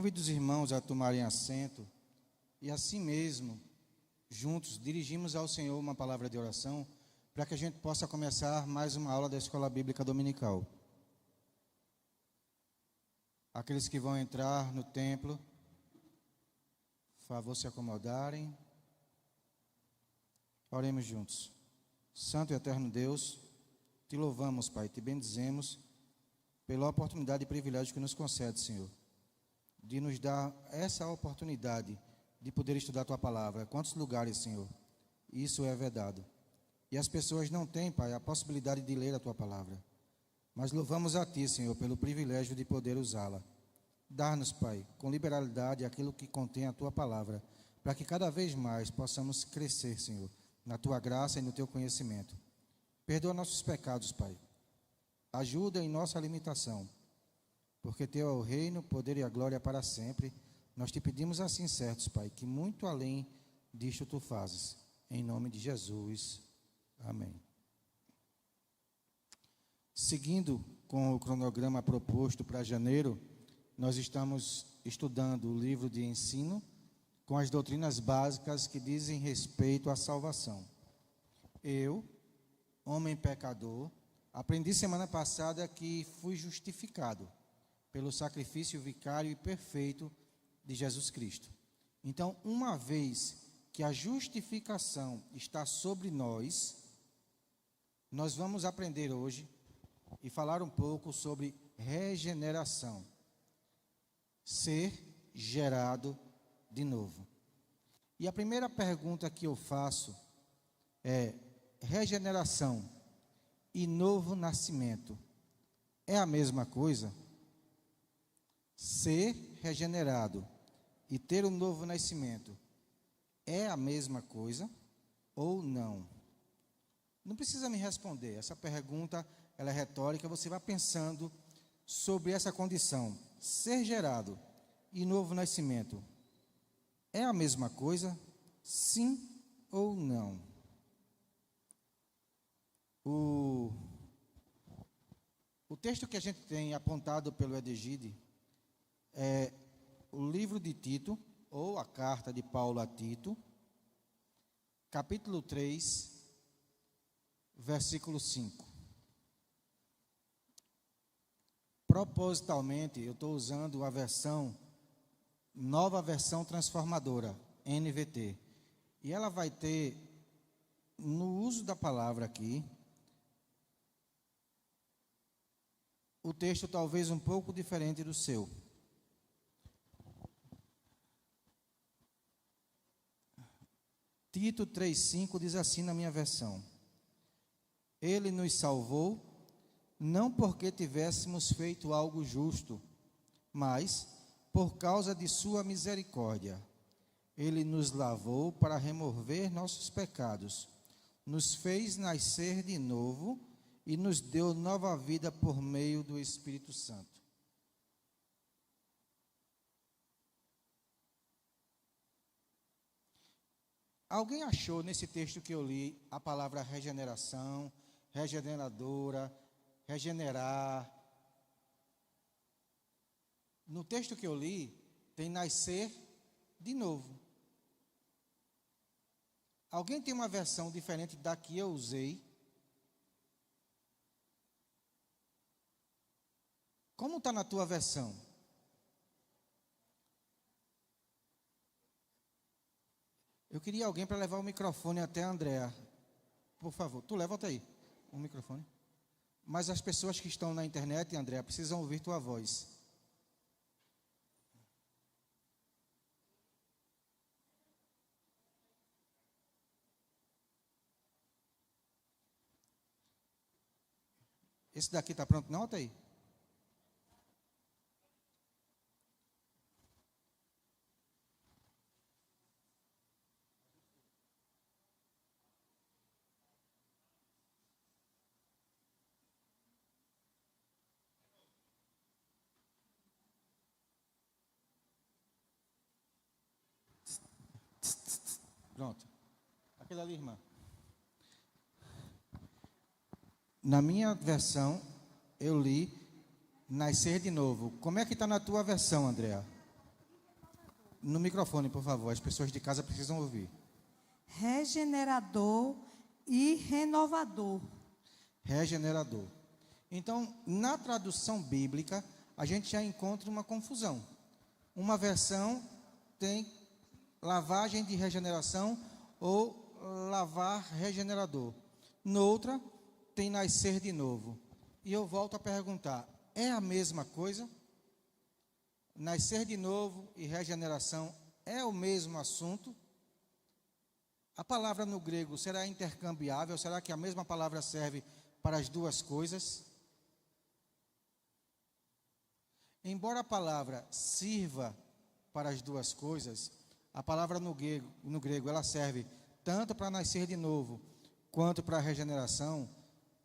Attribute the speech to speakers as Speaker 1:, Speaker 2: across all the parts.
Speaker 1: Convido os irmãos a tomarem assento e assim mesmo, juntos, dirigimos ao Senhor uma palavra de oração para que a gente possa começar mais uma aula da Escola Bíblica Dominical. Aqueles que vão entrar no templo, por favor, se acomodarem. Oremos juntos. Santo e eterno Deus, te louvamos, Pai, te bendizemos pela oportunidade e privilégio que nos concede, Senhor, de nos dar essa oportunidade de poder estudar a Tua Palavra. Quantos lugares, Senhor, isso é vedado. E as pessoas não têm, Pai, a possibilidade de ler a Tua Palavra. Mas louvamos a Ti, Senhor, pelo privilégio de poder usá-la. Dá-nos, Pai, com liberalidade aquilo que contém a Tua Palavra, para que cada vez mais possamos crescer, Senhor, na Tua graça e no Teu conhecimento. Perdoa nossos pecados, Pai. Ajuda em nossa limitação, porque Teu é o reino, o poder e a glória para sempre. Nós te pedimos assim certos, Pai, que muito além disto Tu fazes. Em nome de Jesus. Amém. Seguindo com o cronograma proposto para janeiro, nós estamos estudando o livro de ensino com as doutrinas básicas que dizem respeito à salvação. Eu, homem pecador, aprendi semana passada que fui justificado pelo sacrifício vicário e perfeito de Jesus Cristo. Então, uma vez que a justificação está sobre nós, nós vamos aprender hoje e falar um pouco sobre regeneração. Ser gerado de novo. E a primeira pergunta que eu faço é: regeneração e novo nascimento é a mesma coisa? Ser regenerado e ter um novo nascimento é a mesma coisa ou não? Não precisa me responder, essa pergunta ela é retórica, você vai pensando sobre essa condição. Ser gerado e novo nascimento é a mesma coisa? Sim ou não? O texto que a gente tem apontado pelo Edegide é o livro de Tito, ou a carta de Paulo a Tito, capítulo 3, versículo 5. Propositalmente, eu estou usando a nova versão transformadora, NVT. E ela vai ter, no uso da palavra aqui, o texto talvez um pouco diferente do seu. Tito 3,5 diz assim na minha versão: Ele nos salvou, não porque tivéssemos feito algo justo, mas por causa de sua misericórdia. Ele nos lavou para remover nossos pecados, nos fez nascer de novo e nos deu nova vida por meio do Espírito Santo. Alguém achou nesse texto que eu li a palavra regeneração, regeneradora, regenerar? No texto que eu li, tem nascer de novo. Alguém tem uma versão diferente da que eu usei? Como está na tua versão? Eu queria alguém para levar o microfone até a Andréa. Por favor, tu levanta aí o microfone. Mas as pessoas que estão na internet, Andréa, precisam ouvir tua voz. Esse daqui está pronto não, Altair? Pronto. Aquele ali, irmã. Na minha versão, eu li nascer de novo. Como é que está na tua versão, Andréa? No microfone, por favor, as pessoas de casa precisam ouvir.
Speaker 2: Regenerador e renovador.
Speaker 1: Regenerador. Então, na tradução bíblica, a gente já encontra uma confusão. Uma versão tem lavagem de regeneração ou lavar regenerador. Noutra, tem nascer de novo. E eu volto a perguntar, é a mesma coisa? Nascer de novo e regeneração é o mesmo assunto? A palavra no grego será intercambiável? Será que a mesma palavra serve para as duas coisas? Embora a palavra sirva para as duas coisas, a palavra no grego ela serve tanto para nascer de novo quanto para a regeneração.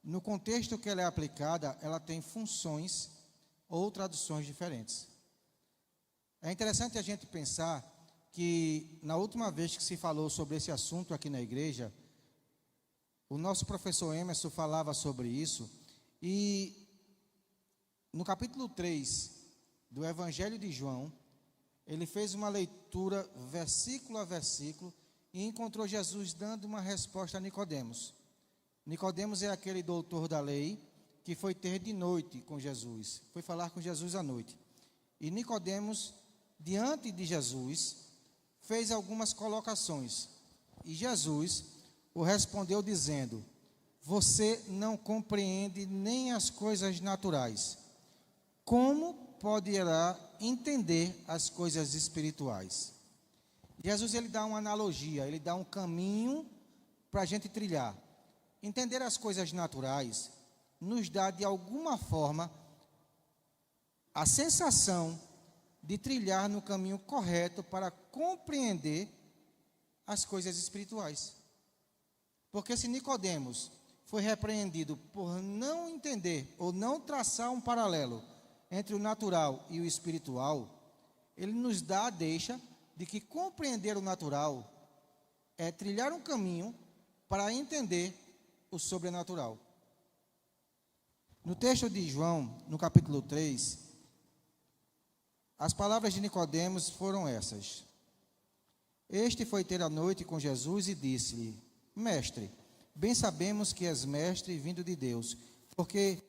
Speaker 1: No contexto que ela é aplicada, ela tem funções ou traduções diferentes. É interessante a gente pensar que na última vez que se falou sobre esse assunto aqui na igreja, o nosso professor Emerson falava sobre isso, e no capítulo 3 do Evangelho de João, ele fez uma leitura versículo a versículo e encontrou Jesus dando uma resposta a Nicodemos. Nicodemos é aquele doutor da lei que foi ter de noite com Jesus, foi falar com Jesus à noite. E Nicodemos, diante de Jesus, fez algumas colocações. E Jesus o respondeu dizendo: você não compreende nem as coisas naturais. Como poderá entender as coisas espirituais? Jesus ele dá uma analogia, ele dá um caminho para a gente trilhar. Entender as coisas naturais nos dá de alguma forma a sensação de trilhar no caminho correto para compreender as coisas espirituais. Porque se Nicodemos foi repreendido por não entender ou não traçar um paralelo entre o natural e o espiritual, ele nos dá a deixa de que compreender o natural é trilhar um caminho para entender o sobrenatural. No texto de João, no capítulo 3, as palavras de Nicodemos foram essas: este foi ter a noite com Jesus e disse-lhe: mestre, bem sabemos que és mestre vindo de Deus, porque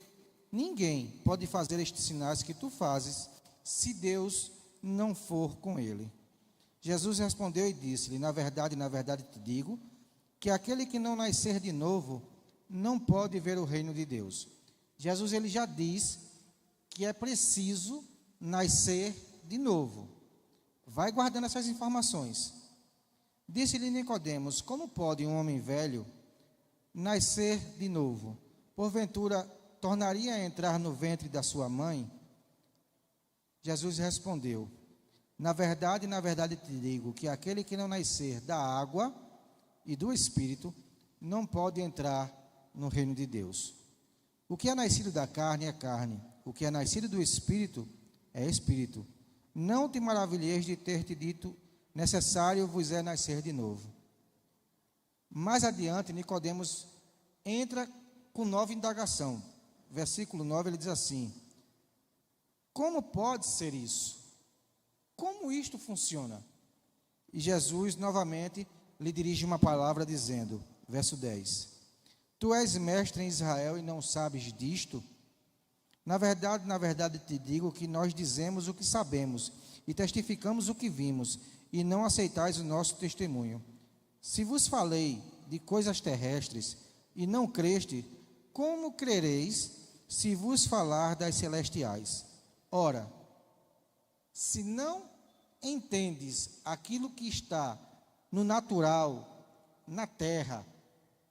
Speaker 1: ninguém pode fazer estes sinais que tu fazes, se Deus não for com ele. Jesus respondeu e disse-lhe: na verdade te digo, que aquele que não nascer de novo, não pode ver o reino de Deus. Jesus ele já diz que é preciso nascer de novo. Vai guardando essas informações. Disse-lhe Nicodemos: como pode um homem velho nascer de novo? Porventura tornaria a entrar no ventre da sua mãe? Jesus respondeu: na verdade te digo, que aquele que não nascer da água e do Espírito, não pode entrar no reino de Deus. O que é nascido da carne é carne, o que é nascido do Espírito é Espírito. Não te maravilheis de ter te dito: necessário vos é nascer de novo. Mais adiante, Nicodemos entra com nova indagação. Versículo 9, ele diz assim: como pode ser isso? Como isto funciona? E Jesus novamente lhe dirige uma palavra dizendo, verso 10: tu és mestre em Israel e não sabes disto? Na verdade te digo que nós dizemos o que sabemos e testificamos o que vimos, e não aceitais o nosso testemunho. Se vos falei de coisas terrestres e não creste, como crereis se vos falar das celestiais? Ora, se não entendes aquilo que está no natural, na terra,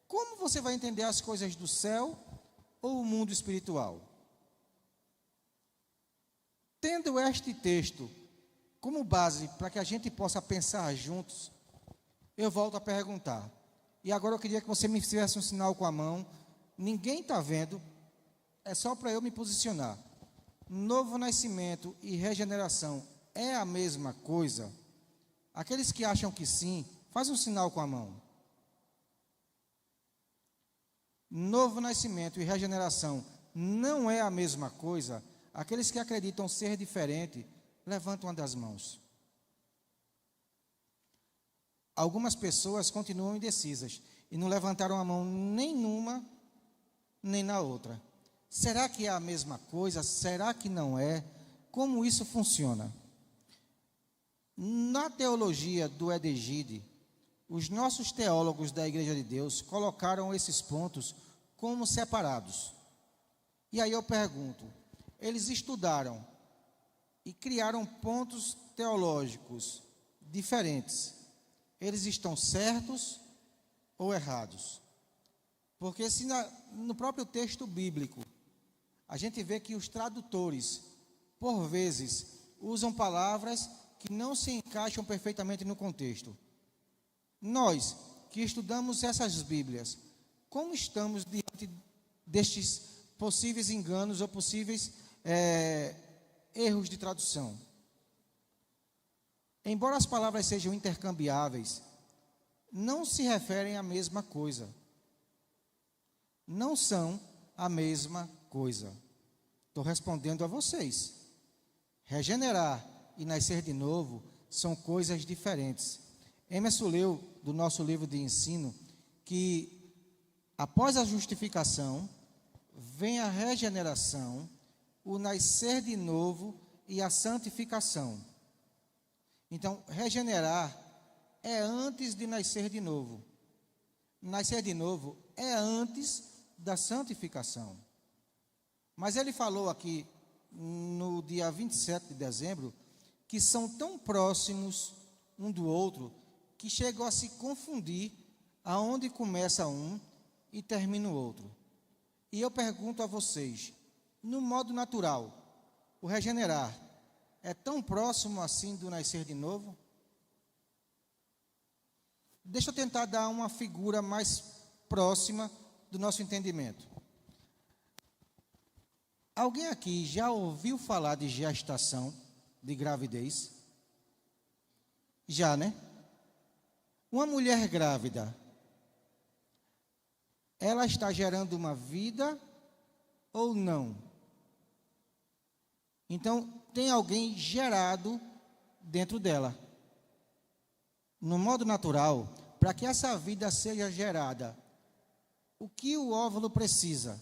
Speaker 1: como você vai entender as coisas do céu ou o mundo espiritual? Tendo este texto como base para que a gente possa pensar juntos, eu volto a perguntar. E agora eu queria que você me fizesse um sinal com a mão. Ninguém está vendo, é só para eu me posicionar. Novo nascimento e regeneração é a mesma coisa? Aqueles que acham que sim, faz um sinal com a mão. Novo nascimento e regeneração não é a mesma coisa? Aqueles que acreditam ser diferente, levantam uma das mãos. algumas pessoas continuam indecisas e não levantaram a mão nem numa, nem na outra. Será que é a mesma coisa? Será que não é? Como isso funciona? Na teologia do Edegide, os nossos teólogos da Igreja de Deus colocaram esses pontos como separados. E aí eu pergunto, eles estudaram e criaram pontos teológicos diferentes. Eles estão certos ou errados? Porque se no próprio texto bíblico, a gente vê que os tradutores, por vezes, usam palavras que não se encaixam perfeitamente no contexto. Nós, que estudamos essas Bíblias, como estamos diante destes possíveis enganos ou possíveis erros de tradução? Embora as palavras sejam intercambiáveis, não se referem à mesma coisa. Não são a mesma coisa. Estou respondendo a vocês. Regenerar e nascer de novo são coisas diferentes. Emerson leu do nosso livro de ensino que após a justificação vem a regeneração, o nascer de novo e a santificação. Então, regenerar é antes de nascer de novo. Nascer de novo é antes da santificação. Mas ele falou aqui no dia 27 de dezembro que são tão próximos um do outro que chegam a se confundir aonde começa um e termina o outro. E eu pergunto a vocês, no modo natural, o regenerar é tão próximo assim do nascer de novo? Deixa eu tentar dar uma figura mais próxima do nosso entendimento. Alguém aqui já ouviu falar de gestação, de gravidez? Já, né? Uma mulher grávida, ela está gerando uma vida ou não? Então, tem alguém gerado dentro dela. No modo natural, para que essa vida seja gerada, o que o óvulo precisa?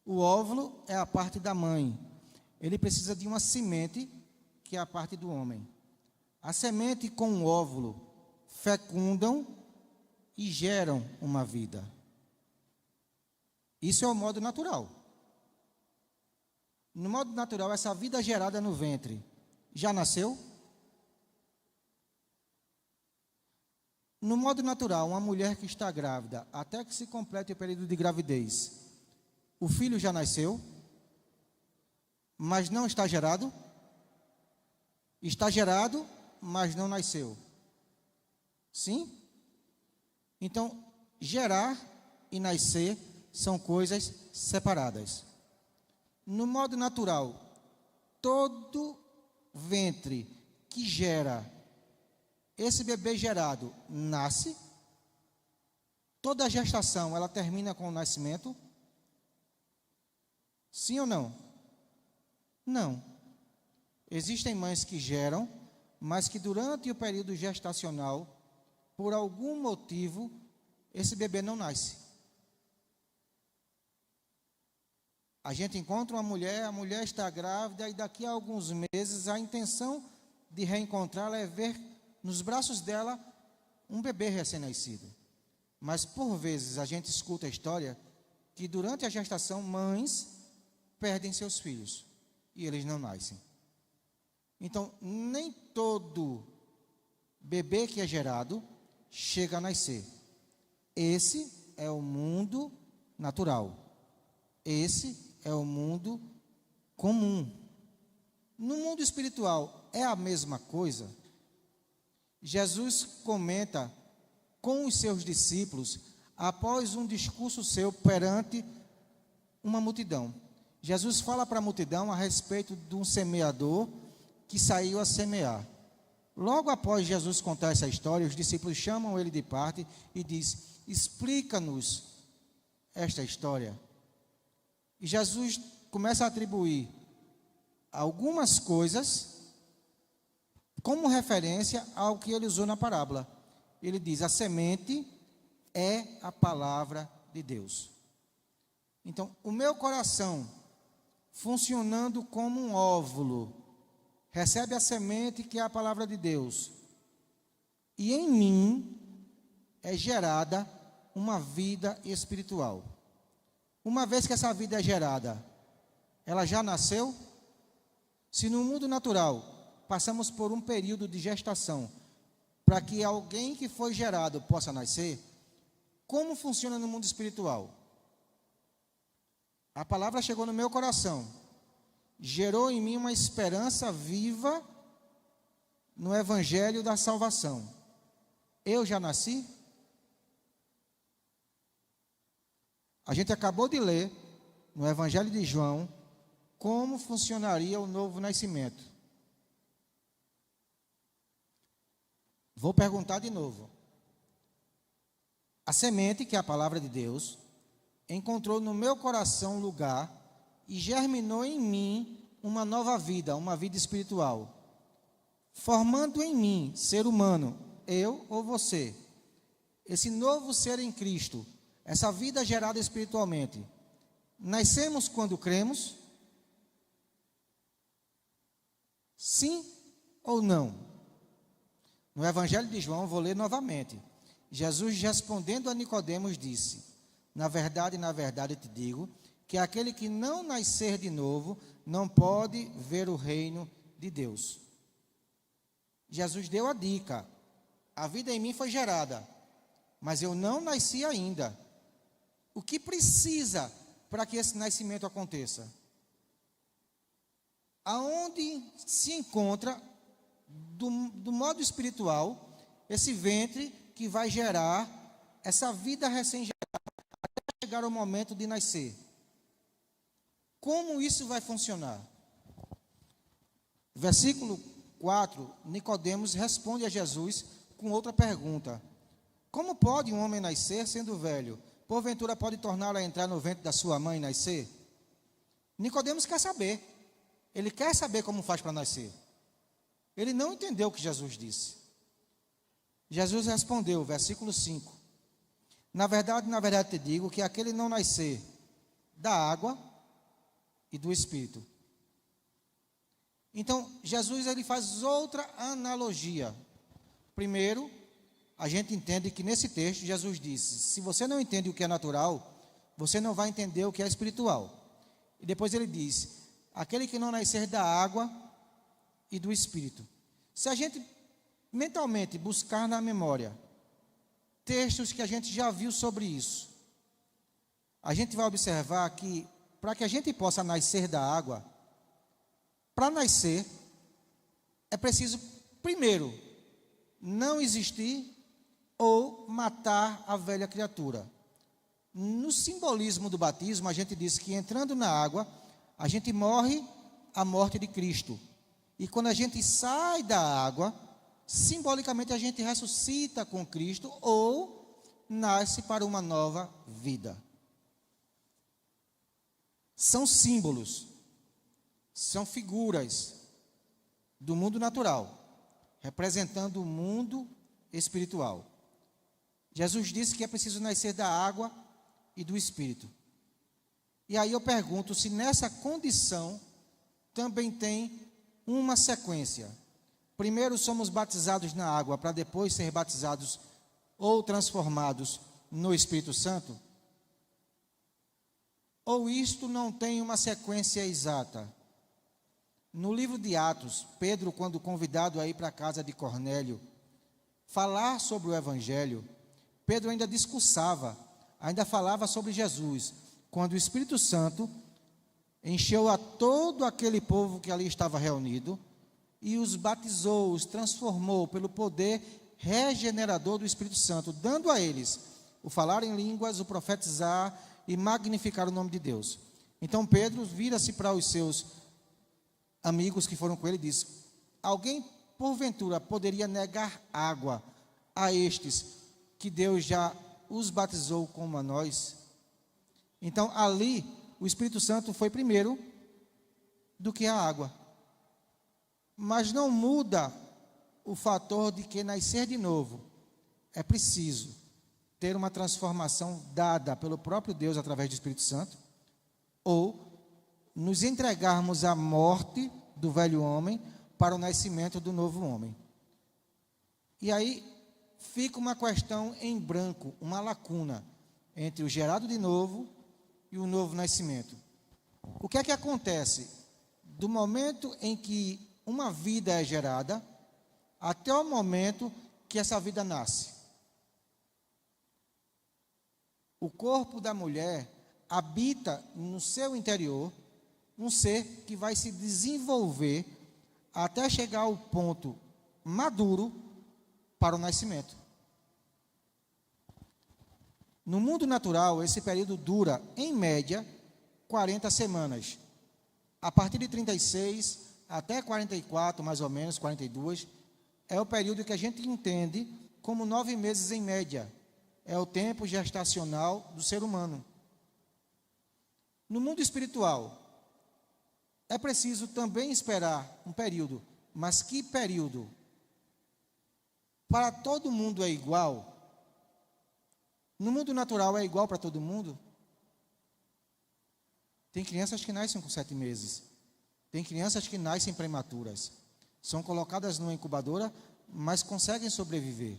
Speaker 1: O óvulo é a parte da mãe. Ele precisa de uma semente, que é a parte do homem. A semente com o óvulo fecundam e geram uma vida. Isso é o modo natural. No modo natural, essa vida gerada no ventre já nasceu? No modo natural, uma mulher que está grávida, até que se complete o período de gravidez, o filho já nasceu, mas não está gerado? Está gerado, mas não nasceu. Sim? Então, gerar e nascer são coisas separadas. No modo natural, todo ventre que gera, esse bebê gerado nasce, toda a gestação, ela termina com o nascimento? Sim ou não? Não. Existem mães que geram, mas que durante o período gestacional, por algum motivo, esse bebê não nasce. A gente encontra uma mulher, a mulher está grávida e daqui a alguns meses a intenção de reencontrá-la é ver nos braços dela um bebê recém-nascido. Mas por vezes a gente escuta a história que durante a gestação mães perdem seus filhos e eles não nascem. Então, nem todo bebê que é gerado chega a nascer. Esse é o mundo natural. Esse é o mundo comum. No mundo espiritual é a mesma coisa. Jesus comenta com os seus discípulos após um discurso seu perante uma multidão. Jesus fala para a multidão a respeito de um semeador que saiu a semear. Logo após Jesus contar essa história, os discípulos chamam ele de parte e diz: explica-nos esta história. E Jesus começa a atribuir algumas coisas como referência ao que ele usou na parábola. ele diz: a semente é a palavra de Deus. Então, o meu coração, funcionando como um óvulo, recebe a semente que é a palavra de Deus, e em mim é gerada uma vida espiritual. Uma vez que essa vida é gerada, ela já nasceu? Se no mundo natural passamos por um período de gestação para que alguém que foi gerado possa nascer, como funciona no mundo espiritual? A palavra chegou no meu coração, gerou em mim uma esperança viva no evangelho da salvação. Eu já nasci? A gente acabou de ler no evangelho de João como funcionaria o novo nascimento. Vou perguntar de novo. A semente, que é a palavra de Deus, encontrou no meu coração lugar e germinou em mim uma nova vida, uma vida espiritual, formando em mim, ser humano, eu ou você, esse novo ser em Cristo, essa vida gerada espiritualmente. Nascemos quando cremos? Sim ou não? No Evangelho de João, vou ler novamente. Jesus, respondendo a Nicodemos, disse: na verdade, te digo, que aquele que não nascer de novo, não pode ver o reino de Deus. Jesus deu a dica. A vida em mim foi gerada, mas eu não nasci ainda. O que precisa para que esse nascimento aconteça? Aonde se encontra, do modo espiritual, esse ventre que vai gerar essa vida recém-gerada até chegar ao momento de nascer? Como isso vai funcionar? Versículo 4, Nicodemos responde a Jesus com outra pergunta: como pode um homem nascer sendo velho? Porventura pode torná-lo a entrar no ventre da sua mãe e nascer? Nicodemos quer saber. Ele quer saber como faz para nascer. Ele não entendeu o que Jesus disse. Jesus respondeu, versículo 5: na verdade, te digo que aquele não nascer da água e do Espírito. Então, Jesus ele faz outra analogia. Primeiro, a gente entende que nesse texto Jesus disse: se você não entende o que é natural, você não vai entender o que é espiritual. E depois ele diz: aquele que não nascer da água e do Espírito. Se a gente mentalmente buscar na memória textos que a gente já viu sobre isso, a gente vai observar que para que a gente possa nascer da água, para nascer, é preciso, primeiro, não existir ou matar a velha criatura. No simbolismo do batismo, a gente diz que entrando na água, a gente morre a morte de Cristo. E quando a gente sai da água, simbolicamente a gente ressuscita com Cristo ou nasce para uma nova vida. São símbolos, são figuras do mundo natural, representando o mundo espiritual. Jesus disse que é preciso nascer da água e do Espírito. E aí eu pergunto se nessa condição também tem uma sequência. Primeiro somos batizados na água para depois ser batizados ou transformados no Espírito Santo? Ou isto não tem uma sequência exata? No livro de Atos, Pedro, quando convidado a ir para a casa de Cornélio, falar sobre o Evangelho, Pedro ainda discursava, ainda falava sobre Jesus, quando o Espírito Santo encheu a todo aquele povo que ali estava reunido e os batizou, os transformou pelo poder regenerador do Espírito Santo, dando a eles o falar em línguas, o profetizar e magnificar o nome de Deus. Então Pedro vira-se para os seus amigos que foram com ele e diz: alguém porventura poderia negar água a estes que Deus já os batizou como a nós? Então ali o Espírito Santo foi primeiro do que a água. Mas não muda o fator de que nascer de novo é preciso ter uma transformação dada pelo próprio Deus através do Espírito Santo, ou nos entregarmos à morte do velho homem para o nascimento do novo homem. E aí fica uma questão em branco, uma lacuna entre o gerado de novo e o novo nascimento. O que é que acontece do momento em que uma vida é gerada até o momento que essa vida nasce? O corpo da mulher habita no seu interior um ser que vai se desenvolver até chegar ao ponto maduro para o nascimento. No mundo natural, esse período dura, em média, 40 semanas. A partir de 36 até 44, mais ou menos, 42, é o período que a gente entende como 9 meses em média. É o tempo gestacional do ser humano. No mundo espiritual, é preciso também esperar um período. Mas que período? Para todo mundo é igual? No mundo natural é igual para todo mundo? Tem crianças que nascem com 7 meses. Tem crianças que nascem prematuras. São colocadas numa incubadora, mas conseguem sobreviver.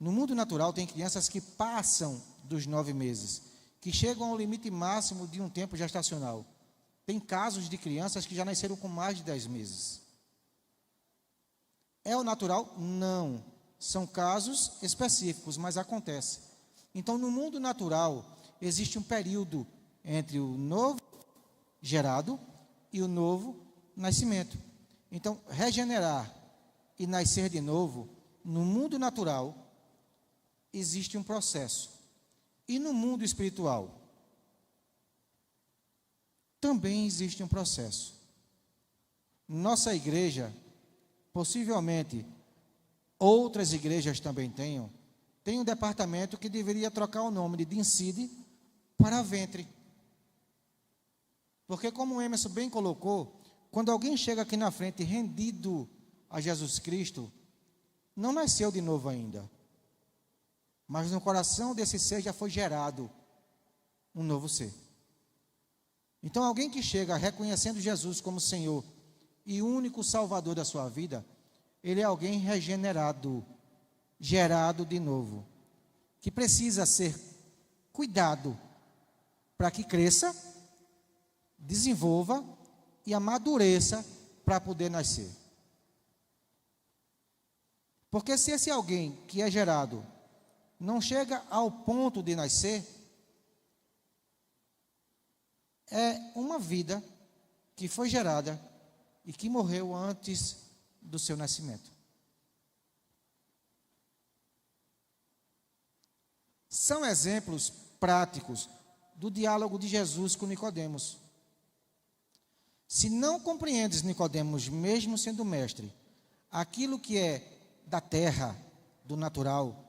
Speaker 1: No mundo natural tem crianças que passam dos 9 meses, que chegam ao limite máximo de um tempo gestacional. Tem casos de crianças que já nasceram com mais de 10 meses. É o natural? Não. São casos específicos, mas acontece. Então, no mundo natural, existe um período entre o novo gerado e o novo nascimento. Então, regenerar e nascer de novo, no mundo natural, existe um processo. E no mundo espiritual, também existe um processo. Nossa igreja, possivelmente, outras igrejas também tem um departamento que deveria trocar o nome de DINCID para ventre. Porque, como o Emerson bem colocou, quando alguém chega aqui na frente rendido a Jesus Cristo, não nasceu de novo ainda. Mas no coração desse ser já foi gerado um novo ser. Então, alguém que chega reconhecendo Jesus como Senhor e único Salvador da sua vida, ele é alguém regenerado, gerado de novo, que precisa ser cuidado para que cresça, desenvolva e amadureça para poder nascer. Porque se esse alguém que é gerado não chega ao ponto de nascer, é uma vida que foi gerada e que morreu antes do seu nascimento. São exemplos práticos do diálogo de Jesus com Nicodemos. Se não compreendes, Nicodemos, mesmo sendo mestre, aquilo que é da terra, do natural,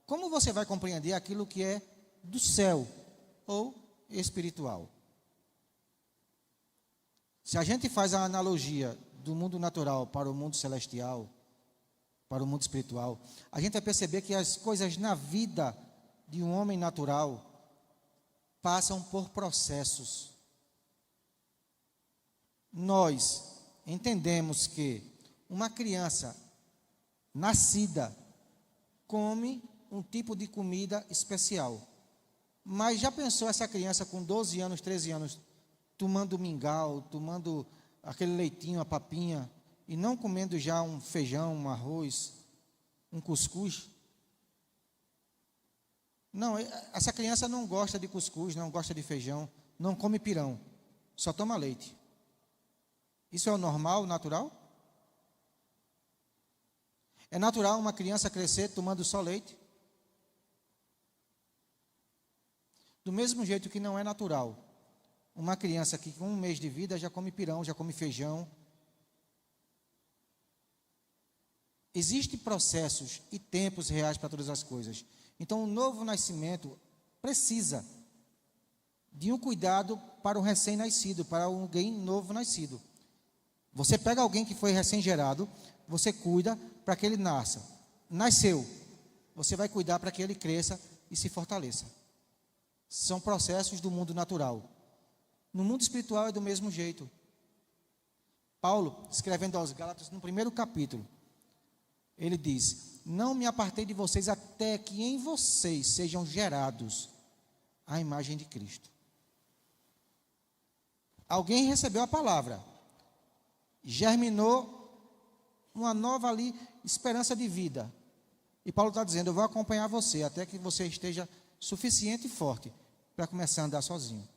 Speaker 1: como você vai compreender aquilo que é do céu ou espiritual? Se a gente faz a analogia do mundo natural para o mundo celestial, para o mundo espiritual, a gente vai perceber que as coisas na vida de um homem natural passam por processos. Nós entendemos que uma criança nascida come um tipo de comida especial. Mas já pensou essa criança com 12 anos, 13 anos, tomando mingau, tomando aquele leitinho, a papinha, e não comendo já um feijão, um arroz, um cuscuz? Não, essa criança não gosta de cuscuz, não gosta de feijão, não come pirão, só toma leite. Isso é o normal, natural? É natural uma criança crescer tomando só leite? Do mesmo jeito que não é natural uma criança que com 1 mês de vida já come pirão, já come feijão. Existem processos e tempos reais para todas as coisas. Então, o novo nascimento precisa de um cuidado para o recém-nascido, para alguém novo nascido. Você pega alguém que foi recém-gerado, você cuida para que ele nasça. nasceu, você vai cuidar para que ele cresça e se fortaleça. São processos do mundo natural. No mundo espiritual é do mesmo jeito. Paulo, escrevendo aos Gálatas, no primeiro capítulo, ele diz: não me apartei de vocês até que em vocês sejam gerados a imagem de Cristo. Alguém recebeu a palavra, germinou uma nova ali esperança de vida. E Paulo está dizendo: eu vou acompanhar você até que você esteja suficiente e forte para começar a andar sozinho.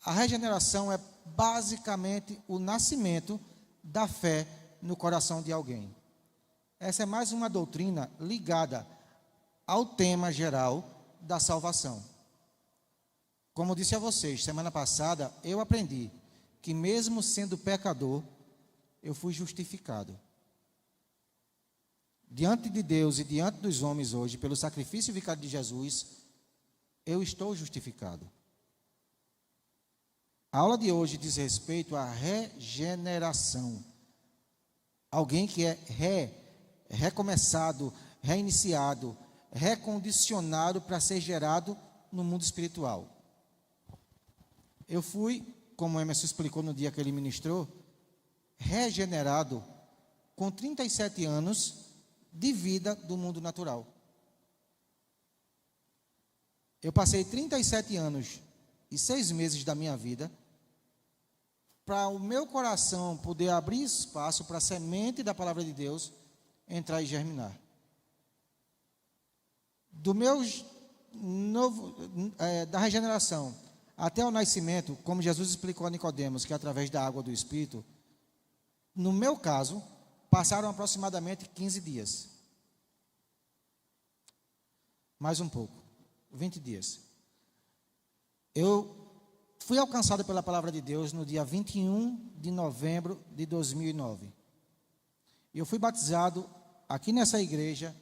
Speaker 1: A regeneração é basicamente o nascimento da fé no coração de alguém. Essa é mais uma doutrina ligada ao tema geral da salvação. Como eu disse a vocês, semana passada, eu aprendi que mesmo sendo pecador, eu fui justificado. Diante de Deus e diante dos homens hoje, pelo sacrifício vicário de Jesus, eu estou justificado. A aula de hoje diz respeito à regeneração. Alguém que é recomeçado, reiniciado, recondicionado para ser gerado no mundo espiritual. Eu fui, como o Emerson explicou no dia que ele ministrou, regenerado com 37 anos de vida do mundo natural. Eu passei 37 anos e 6 meses da minha vida para o meu coração poder abrir espaço para a semente da palavra de Deus entrar e germinar. Da regeneração até o nascimento, como Jesus explicou a Nicodemos, que é através da água do Espírito, no meu caso, passaram aproximadamente 15 dias. Mais um pouco, 20 dias. Eu fui alcançado pela palavra de Deus no dia 21 de novembro de 2009. Eu fui batizado aqui nessa igreja,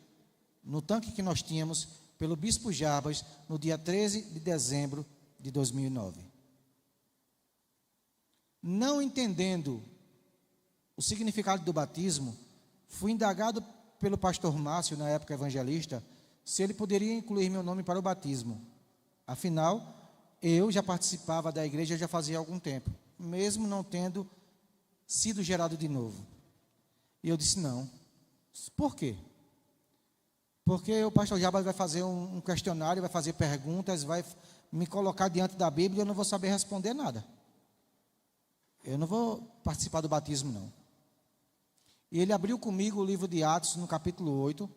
Speaker 1: no tanque que nós tínhamos, pelo Bispo Jarbas, no dia 13 de dezembro de 2009. Não entendendo o significado do batismo, fui indagado pelo pastor Márcio, na época evangelista, se ele poderia incluir meu nome para o batismo. Afinal, eu já participava da igreja já fazia algum tempo, mesmo não tendo sido gerado de novo. E eu disse não. Por quê? Porque o pastor Jarbas vai fazer um questionário, vai fazer perguntas, vai me colocar diante da Bíblia e eu não vou saber responder nada. Eu não vou participar do batismo, não. E ele abriu comigo o livro de Atos, no capítulo 8,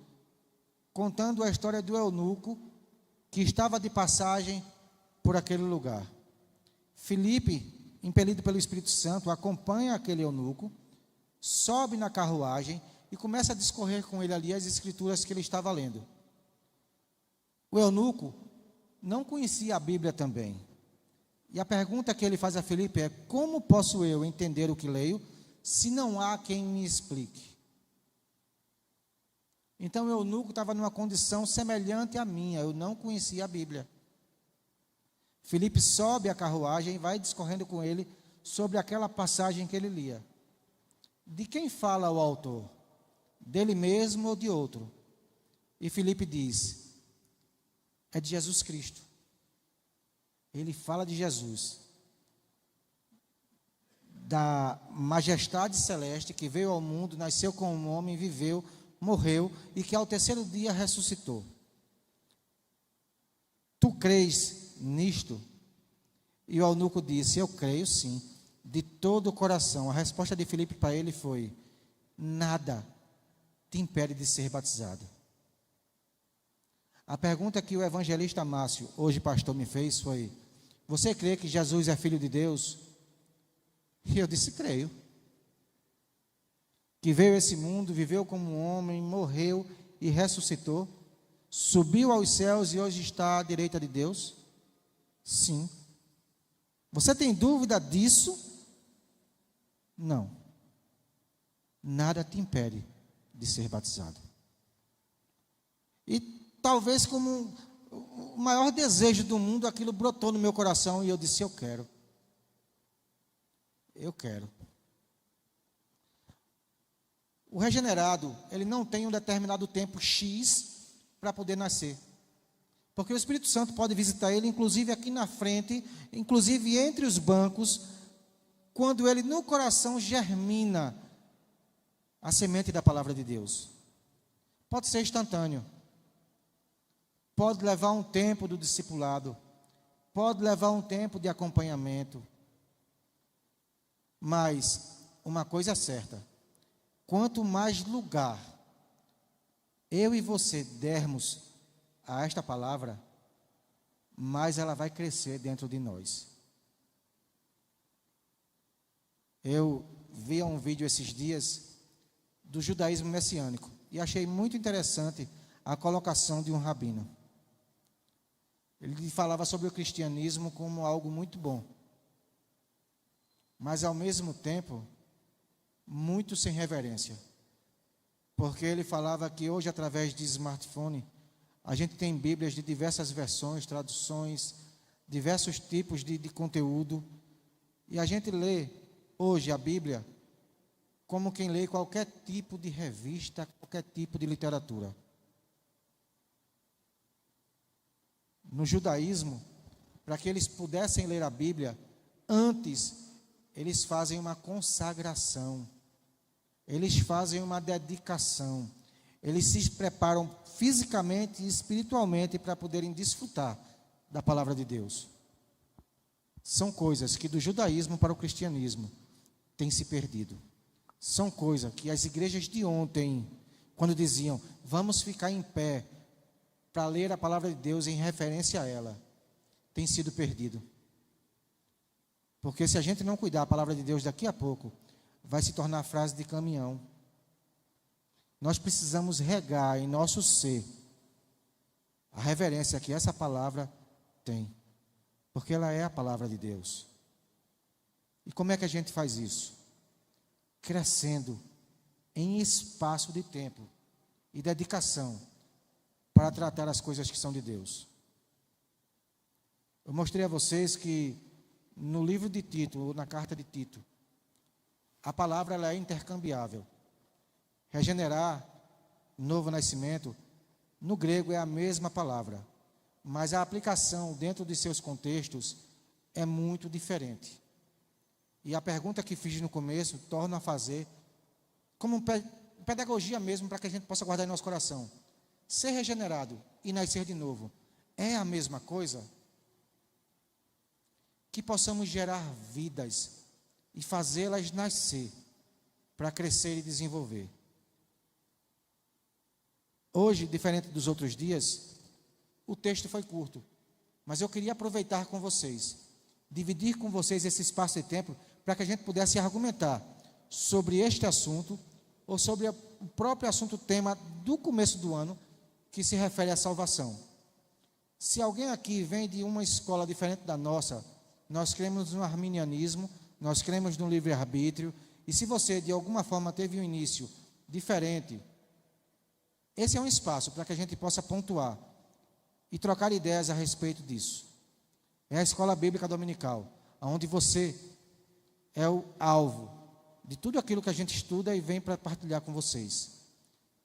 Speaker 1: contando a história do eunuco que estava de passagem por aquele lugar. Filipe, impelido pelo Espírito Santo, acompanha aquele eunuco, sobe na carruagem e começa a discorrer com ele ali as escrituras que ele estava lendo. O eunuco não conhecia a Bíblia também. E a pergunta que ele faz a Filipe é: como posso eu entender o que leio se não há quem me explique? Então o eunuco estava numa condição semelhante à minha, eu não conhecia a Bíblia. Filipe sobe a carruagem e vai discorrendo com ele sobre aquela passagem que ele lia. De quem fala o autor? Dele mesmo ou de outro? E Filipe diz: é de Jesus Cristo. Ele fala de Jesus, da majestade celeste que veio ao mundo, nasceu como um homem, viveu, morreu e que ao terceiro dia ressuscitou. Tu crês nisto? E o eunuco disse: eu creio sim, de todo o coração. A resposta de Filipe para ele foi: nada te impede de ser batizado. A pergunta que o evangelista Márcio, hoje pastor, me fez foi: você crê que Jesus é filho de Deus? E eu disse: creio. Que veio a esse mundo, viveu como um homem, morreu e ressuscitou, subiu aos céus e hoje está à direita de Deus? Sim. Você tem dúvida disso? Não. Nada te impede de ser batizado. E talvez como o maior desejo do mundo, aquilo brotou no meu coração e eu disse: eu quero. Eu quero. O regenerado, ele não tem um determinado tempo X para poder nascer. Porque o Espírito Santo pode visitar ele, inclusive aqui na frente, inclusive entre os bancos, quando ele no coração germina a semente da palavra de Deus. Pode ser instantâneo. Pode levar um tempo do discipulado. Pode levar um tempo de acompanhamento. Mas uma coisa é certa: quanto mais lugar eu e você dermos a esta palavra, mais ela vai crescer dentro de nós. Eu vi um vídeo esses dias do judaísmo messiânico e achei muito interessante a colocação de um rabino. Ele falava sobre o cristianismo como algo muito bom, mas ao mesmo tempo muito sem reverência, porque ele falava que hoje, através de smartphone, a gente tem Bíblias de diversas versões, traduções, diversos tipos de conteúdo, e a gente lê hoje a Bíblia como quem lê qualquer tipo de revista, qualquer tipo de literatura. No judaísmo, para que eles pudessem ler a Bíblia, antes eles fazem uma consagração, eles fazem uma dedicação, eles se preparam fisicamente e espiritualmente para poderem desfrutar da palavra de Deus. São coisas que do judaísmo para o cristianismo têm se perdido. São coisas que as igrejas de ontem, quando diziam, vamos ficar em pé para ler a palavra de Deus em referência a ela, tem sido perdido. Porque se a gente não cuidar, a palavra de Deus daqui a pouco vai se tornar frase de caminhão. Nós precisamos regar em nosso ser a reverência que essa palavra tem, porque ela é a palavra de Deus. E como é que a gente faz isso? Crescendo em espaço de tempo e dedicação para tratar as coisas que são de Deus. Eu mostrei a vocês que no livro de Tito, ou na carta de Tito, a palavra ela é intercambiável. Regenerar, novo nascimento, no grego é a mesma palavra, mas a aplicação dentro de seus contextos é muito diferente. E a pergunta que fiz no começo, torno a fazer, como pedagogia mesmo, para que a gente possa guardar em nosso coração. Ser regenerado e nascer de novo é a mesma coisa? Que possamos gerar vidas e fazê-las nascer para crescer e desenvolver. Hoje, diferente dos outros dias, o texto foi curto, mas eu queria aproveitar com vocês, dividir com vocês esse espaço de tempo para que a gente pudesse argumentar sobre este assunto ou sobre o próprio assunto tema do começo do ano, que se refere à salvação. Se alguém aqui vem de uma escola diferente da nossa, nós cremos no arminianismo, nós cremos no livre-arbítrio, e se você de alguma forma teve um início diferente, esse é um espaço para que a gente possa pontuar e trocar ideias a respeito disso. É a escola bíblica dominical, onde você é o alvo de tudo aquilo que a gente estuda e vem para partilhar com vocês.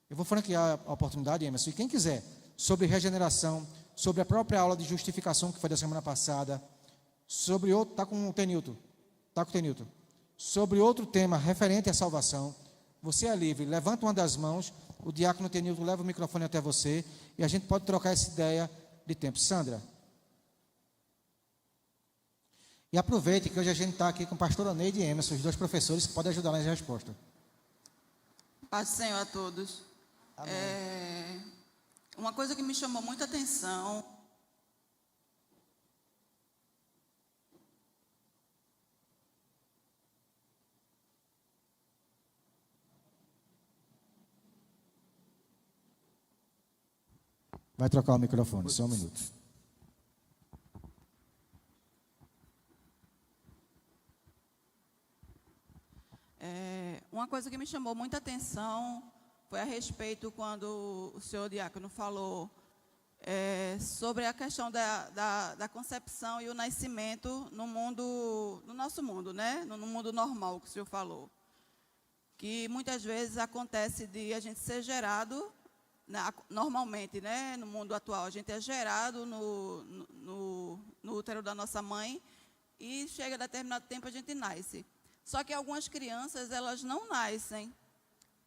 Speaker 1: Eu vou franquear a oportunidade, Emerson, e quem quiser, sobre regeneração, sobre a própria aula de justificação que foi da semana passada, sobre outro, está com o Tenilton, sobre outro tema referente à salvação, você é livre, levanta uma das mãos, o diácono Tenilton leva o microfone até você, e a gente pode trocar essa ideia de tempo. Sandra. E aproveite que hoje a gente está aqui com o pastor Aneide e Emerson, os dois professores que podem ajudar nas respostas.
Speaker 3: Paz do Senhor a todos. Uma coisa que me chamou muita atenção.
Speaker 1: Vai trocar o microfone, só um minuto.
Speaker 3: Uma coisa que me chamou muita atenção foi a respeito quando o senhor diácono falou sobre a questão da concepção e o nascimento no mundo, no nosso mundo, né? No mundo normal que o senhor falou. que muitas vezes acontece de a gente ser gerado, normalmente, né, no mundo atual, a gente é gerado no útero da nossa mãe e chega a determinado tempo a gente nasce. Só que algumas crianças, elas não nascem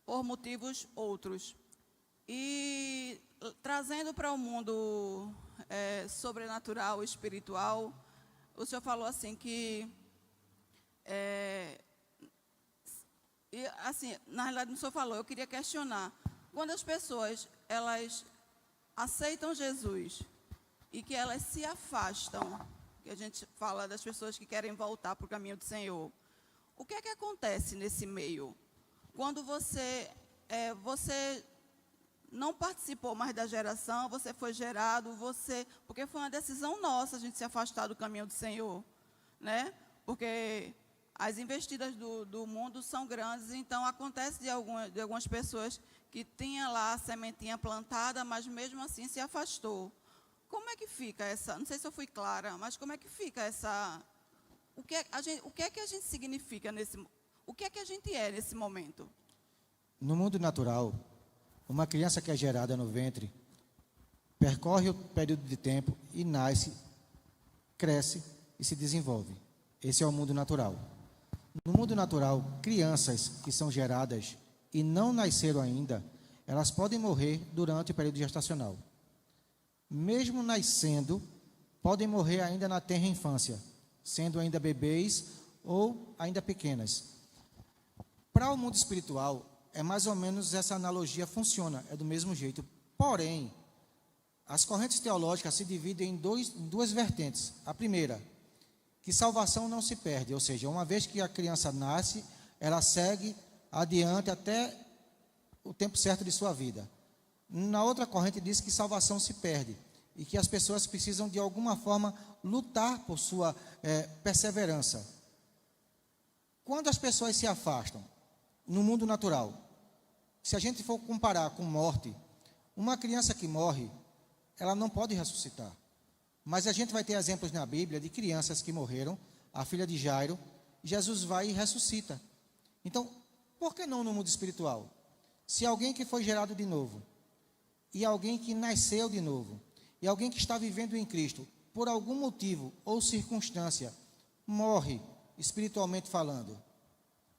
Speaker 3: por motivos outros. E trazendo para o mundo sobrenatural, espiritual, o senhor falou assim que, assim, na realidade o senhor falou, eu queria questionar, quando as pessoas, elas aceitam Jesus e que elas se afastam, que a gente fala das pessoas que querem voltar para o caminho do Senhor, o que é que acontece nesse meio? Quando você não participou mais da geração, você foi gerado, porque foi uma decisão nossa a gente se afastar do caminho do Senhor, né? Porque as investidas do mundo são grandes, então acontece de algumas pessoas que tinham lá a sementinha plantada, mas mesmo assim se afastou. Como é que fica essa, não sei se eu fui clara, mas como é que fica essa, o que é que a gente significa o que é que a gente é nesse momento?
Speaker 1: No mundo natural, uma criança que é gerada no ventre, percorre o período de tempo e nasce, cresce e se desenvolve. Esse é o mundo natural. No mundo natural, crianças que são geradas e não nasceram ainda, elas podem morrer durante o período gestacional. Mesmo nascendo, podem morrer ainda na tenra infância, sendo ainda bebês ou ainda pequenas. Para o mundo espiritual, é mais ou menos essa analogia funciona, é do mesmo jeito. Porém, as correntes teológicas se dividem em duas vertentes. A primeira, que salvação não se perde, ou seja, uma vez que a criança nasce, ela segue adiante até o tempo certo de sua vida. Na outra corrente diz que salvação se perde e que as pessoas precisam de alguma forma lutar por sua perseverança. Quando as pessoas se afastam no mundo natural, se a gente for comparar com morte, uma criança que morre, ela não pode ressuscitar. Mas a gente vai ter exemplos na Bíblia de crianças que morreram, a filha de Jairo, Jesus vai e ressuscita. Então, por que não no mundo espiritual? Se alguém que foi gerado de novo, e alguém que nasceu de novo, e alguém que está vivendo em Cristo, por algum motivo ou circunstância, morre, espiritualmente falando,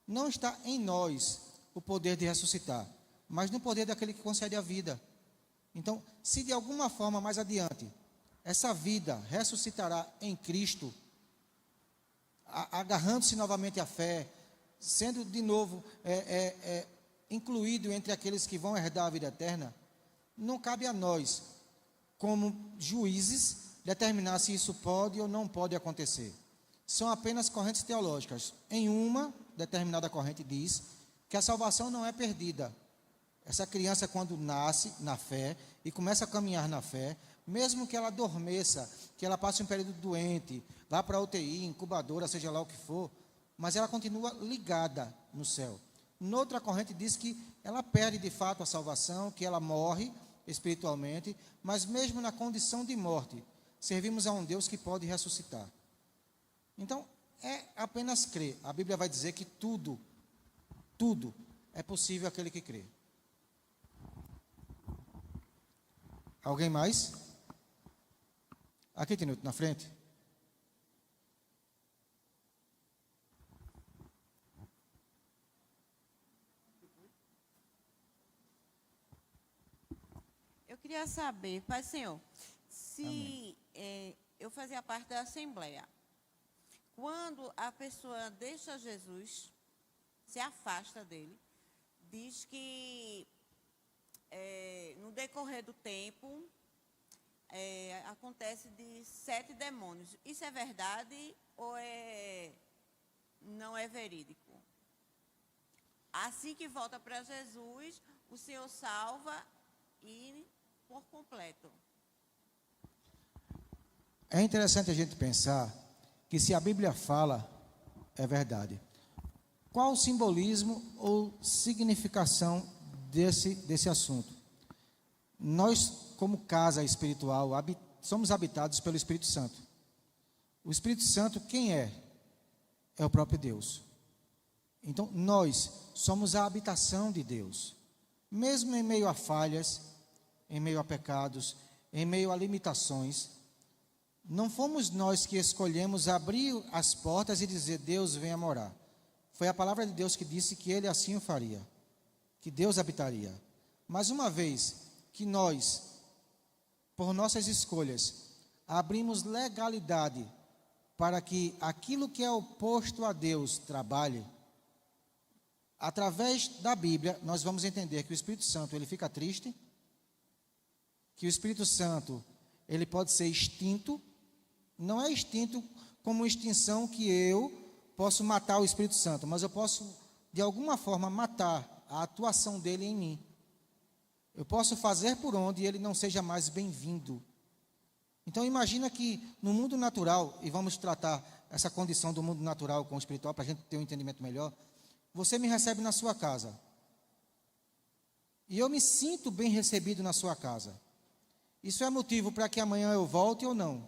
Speaker 1: não está em nós o poder de ressuscitar, mas no poder daquele que concede a vida. Então, se de alguma forma mais adiante, essa vida ressuscitará em Cristo, agarrando-se novamente à fé, sendo de novo incluído entre aqueles que vão herdar a vida eterna, não cabe a nós, como juízes, determinar se isso pode ou não pode acontecer. São apenas correntes teológicas. Em uma determinada corrente diz que a salvação não é perdida. Essa criança, quando nasce na fé e começa a caminhar na fé, mesmo que ela adormeça, que ela passe um período doente, vá para a UTI, incubadora, seja lá o que for, mas ela continua ligada no céu. Noutra corrente diz que ela perde de fato a salvação, que ela morre espiritualmente, mas mesmo na condição de morte, servimos a um Deus que pode ressuscitar. Então, é apenas crer. A Bíblia vai dizer que tudo é possível àquele que crê. Alguém mais? Aqui tem outro na frente.
Speaker 4: Eu queria saber, Pai Senhor, se eu fazia parte da Assembleia, quando a pessoa deixa Jesus, se afasta dele, diz que no decorrer do tempo acontece de 7 demônios. Isso é verdade ou não é verídico? Assim que volta para Jesus, o Senhor salva e por completo.
Speaker 1: É interessante a gente pensar que se a Bíblia fala, é verdade. Qual o simbolismo ou significação desse assunto? Nós, como casa espiritual, somos habitados pelo Espírito Santo. O Espírito Santo, quem é? É o próprio Deus. Então, nós somos a habitação de Deus. Mesmo em meio a falhas, em meio a pecados, em meio a limitações, não fomos nós que escolhemos abrir as portas e dizer, Deus venha morar. Foi a palavra de Deus que disse que Ele assim o faria, que Deus habitaria. Mas uma vez que nós, por nossas escolhas, abrimos legalidade para que aquilo que é oposto a Deus trabalhe, através da Bíblia, nós vamos entender que o Espírito Santo, ele fica triste, que o Espírito Santo, ele pode ser extinto, não é extinto como extinção que eu posso matar o Espírito Santo, mas eu posso, de alguma forma, matar a atuação dele em mim. Eu posso fazer por onde ele não seja mais bem-vindo. Então, imagina que no mundo natural, e vamos tratar essa condição do mundo natural com o espiritual, para a gente ter um entendimento melhor, você me recebe na sua casa. E eu me sinto bem recebido na sua casa. Isso é motivo para que amanhã eu volte ou não?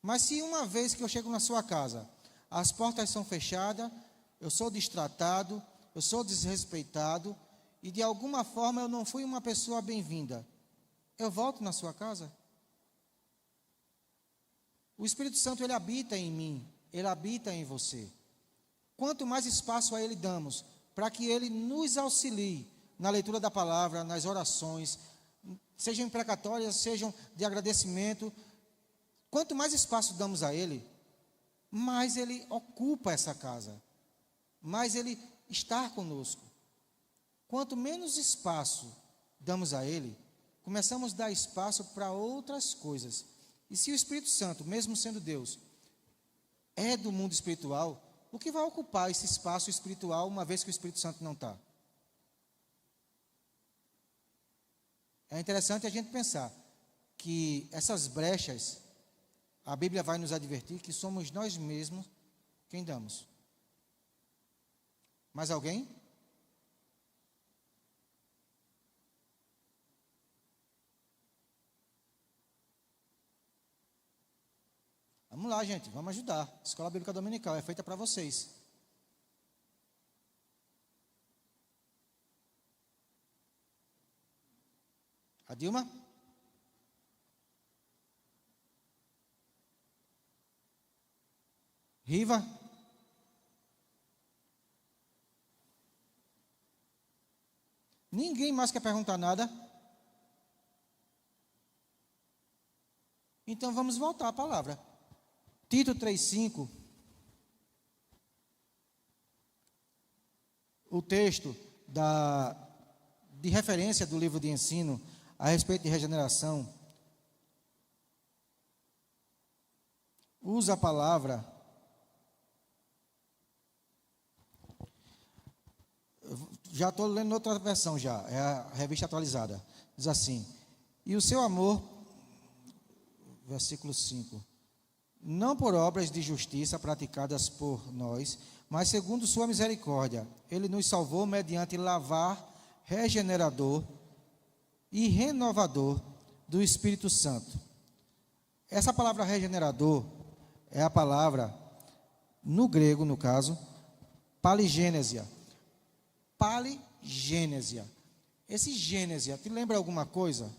Speaker 1: Mas se uma vez que eu chego na sua casa, as portas são fechadas, eu sou destratado, eu sou desrespeitado, e de alguma forma eu não fui uma pessoa bem-vinda, eu volto na sua casa? O Espírito Santo, ele habita em mim, ele habita em você. Quanto mais espaço a ele damos, para que ele nos auxilie na leitura da palavra, nas orações, sejam imprecatórias, sejam de agradecimento, quanto mais espaço damos a ele, mais ele ocupa essa casa, mais ele está conosco. Quanto menos espaço damos a ele, começamos a dar espaço para outras coisas. E se o Espírito Santo, mesmo sendo Deus, é do mundo espiritual, o que vai ocupar esse espaço espiritual uma vez que o Espírito Santo não está? É interessante a gente pensar que essas brechas, a Bíblia vai nos advertir que somos nós mesmos quem damos. Mais alguém? Vamos lá, gente, vamos ajudar. A Escola Bíblica Dominical é feita para vocês. A Dilma? Riva? Ninguém mais quer perguntar nada? Então vamos voltar à palavra. Tito 3,5, o texto de referência do livro de ensino a respeito de regeneração, usa a palavra, já estou lendo outra versão já, é a revista atualizada, diz assim, e o seu amor, versículo 5, não por obras de justiça praticadas por nós, mas segundo sua misericórdia, ele nos salvou mediante lavar regenerador e renovador do Espírito Santo. Essa palavra regenerador é a palavra, no grego, no caso, paligênesia. Paligênesia. Esse gênesia, te lembra alguma coisa?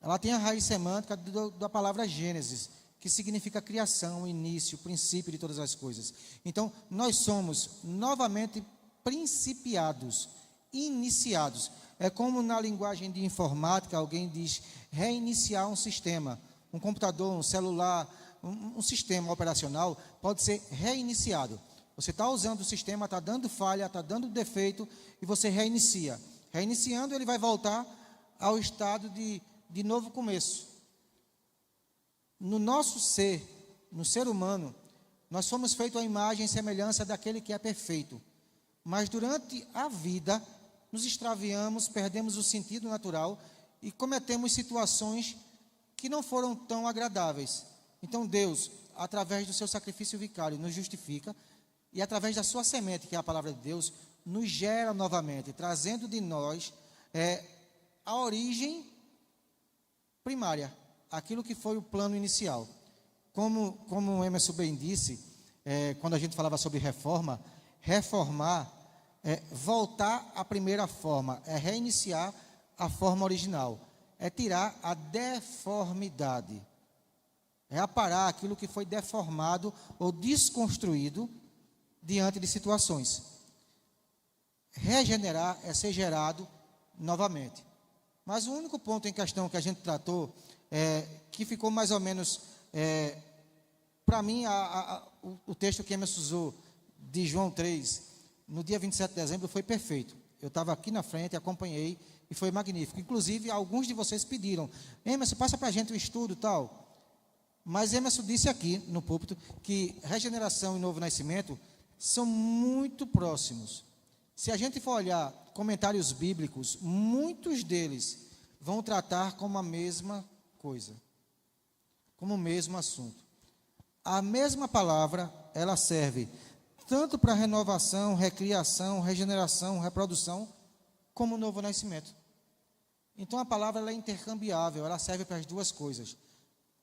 Speaker 1: Ela tem a raiz semântica da palavra Gênesis, que significa criação, início, princípio de todas as coisas. Então, nós somos novamente principiados, iniciados. É como na linguagem de informática, alguém diz reiniciar um sistema. Um computador, um celular, um sistema operacional pode ser reiniciado. Você está usando o sistema, está dando falha, está dando defeito, e você reinicia. Reiniciando, ele vai voltar ao estado de novo começo. No nosso ser, no ser humano, nós somos feitos à imagem e semelhança daquele que é perfeito. Mas durante a vida, nos extraviamos, perdemos o sentido natural e cometemos situações que não foram tão agradáveis. Então Deus, através do seu sacrifício vicário, nos justifica e através da sua semente, que é a palavra de Deus, nos gera novamente, trazendo de nós a origem primária, aquilo que foi o plano inicial. Como o Emerson bem disse, quando a gente falava sobre reforma, reformar é voltar à primeira forma, é reiniciar a forma original, é tirar a deformidade, é aparar aquilo que foi deformado ou desconstruído diante de situações. Regenerar é ser gerado novamente. Mas o único ponto em questão que a gente tratou, que ficou mais ou menos, para mim, o texto que Emerson usou, de João 3, no dia 27 de dezembro, foi perfeito. Eu estava aqui na frente, acompanhei, e foi magnífico. Inclusive, alguns de vocês pediram, Emerson, passa para a gente o estudo e tal. Mas Emerson disse aqui, no púlpito, que regeneração e novo nascimento são muito próximos. Se a gente for olhar comentários bíblicos, muitos deles vão tratar como a mesma coisa, como o mesmo assunto. A mesma palavra, ela serve tanto para renovação, recriação, regeneração, reprodução, como o novo nascimento. Então a palavra ela é intercambiável, ela serve para as duas coisas.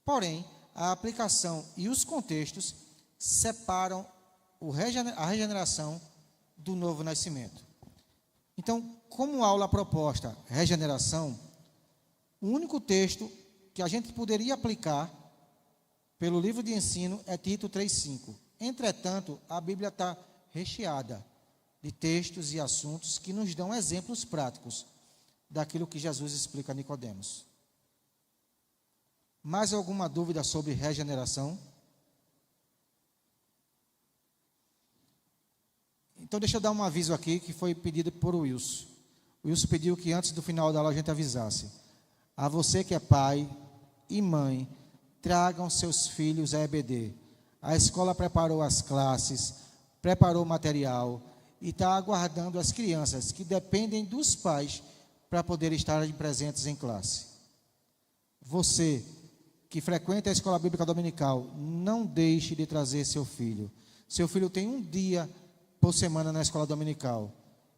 Speaker 1: Porém, a aplicação e os contextos separam a regeneração do novo nascimento. Então, como aula proposta regeneração, o único texto que a gente poderia aplicar pelo livro de ensino é Tito 3,5. Entretanto, a Bíblia está recheada de textos e assuntos que nos dão exemplos práticos daquilo que Jesus explica a Nicodemos. Mais alguma dúvida sobre regeneração? Então, deixa eu dar um aviso aqui que foi pedido por Wilson. O Wilson pediu que antes do final da aula a gente avisasse. A você que é pai e mãe, tragam seus filhos à EBD. A escola preparou as classes, preparou o material e está aguardando as crianças que dependem dos pais para poder estarem presentes em classe. Você que frequenta a escola bíblica dominical, não deixe de trazer seu filho. Seu filho tem um dia por semana na escola dominical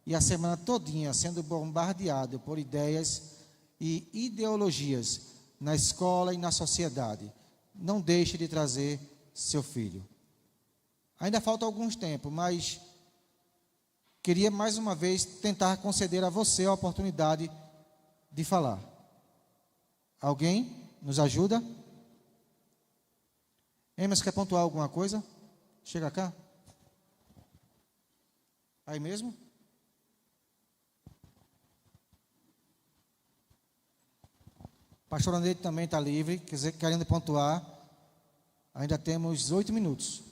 Speaker 1: e a semana todinha sendo bombardeado por ideias e ideologias na escola e na sociedade. Não deixe de trazer seu filho. Ainda falta alguns tempos, mas queria mais uma vez tentar conceder a você a oportunidade de falar. Alguém nos ajuda? Emerson, quer pontuar alguma coisa? Chega cá. Aí mesmo? Pastor Andrei também está livre, querendo pontuar. Ainda temos 8 minutos.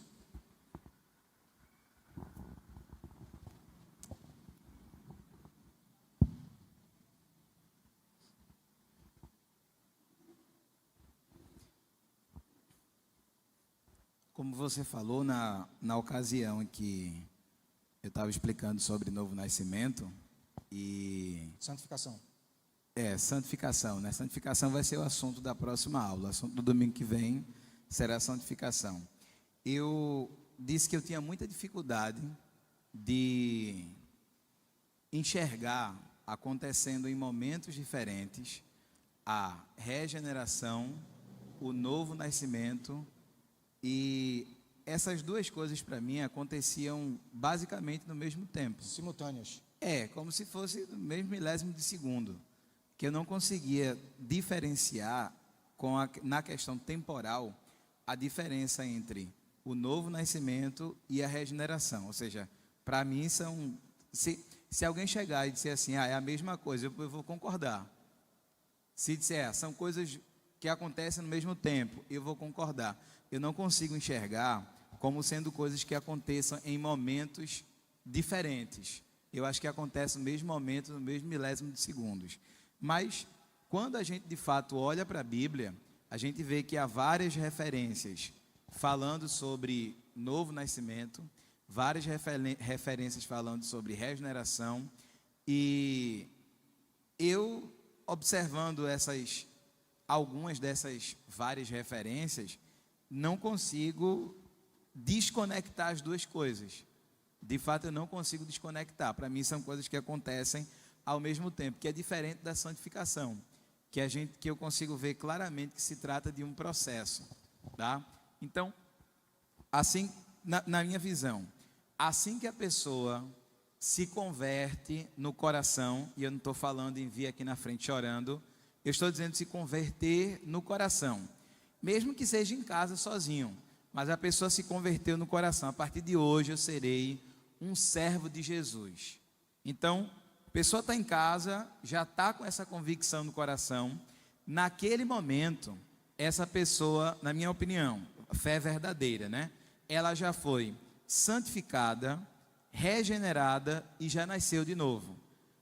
Speaker 5: Como você falou na ocasião em que eu estava explicando sobre novo nascimento e...
Speaker 1: Santificação.
Speaker 5: Santificação, né? Santificação vai ser o assunto da próxima aula. O assunto do domingo que vem será santificação. Eu disse que eu tinha muita dificuldade de enxergar acontecendo em momentos diferentes a regeneração, o novo nascimento, e essas duas coisas para mim aconteciam basicamente no mesmo tempo.
Speaker 1: Simultâneas.
Speaker 5: Como se fosse no mesmo milésimo de segundo, que eu não conseguia diferenciar na questão temporal a diferença entre o novo nascimento e a regeneração. Ou seja, para mim são... Se alguém chegar e disser assim, é a mesma coisa, eu vou concordar. Se disser, são coisas que acontecem no mesmo tempo, eu vou concordar. Eu não consigo enxergar como sendo coisas que aconteçam em momentos diferentes. Eu acho que acontece no mesmo momento, no mesmo milésimo de segundos. Mas, quando a gente de fato olha para a Bíblia, a gente vê que há várias referências falando sobre novo nascimento, várias referências falando sobre regeneração, e eu, observando algumas dessas várias referências, não consigo desconectar as duas coisas. De fato, eu não consigo desconectar. Para mim, são coisas que acontecem ao mesmo tempo, que é diferente da santificação, que eu consigo ver claramente que se trata de um processo, tá? Então, assim, na minha visão, assim que a pessoa se converte no coração, e eu não estou falando em vir aqui na frente chorando, eu estou dizendo se converter no coração, mesmo que seja em casa sozinho, mas a pessoa se converteu no coração. A partir de hoje eu serei um servo de Jesus. Então, a pessoa está em casa, já está com essa convicção no coração. Naquele momento, essa pessoa, na minha opinião, fé verdadeira, né? Ela já foi santificada, regenerada e já nasceu de novo.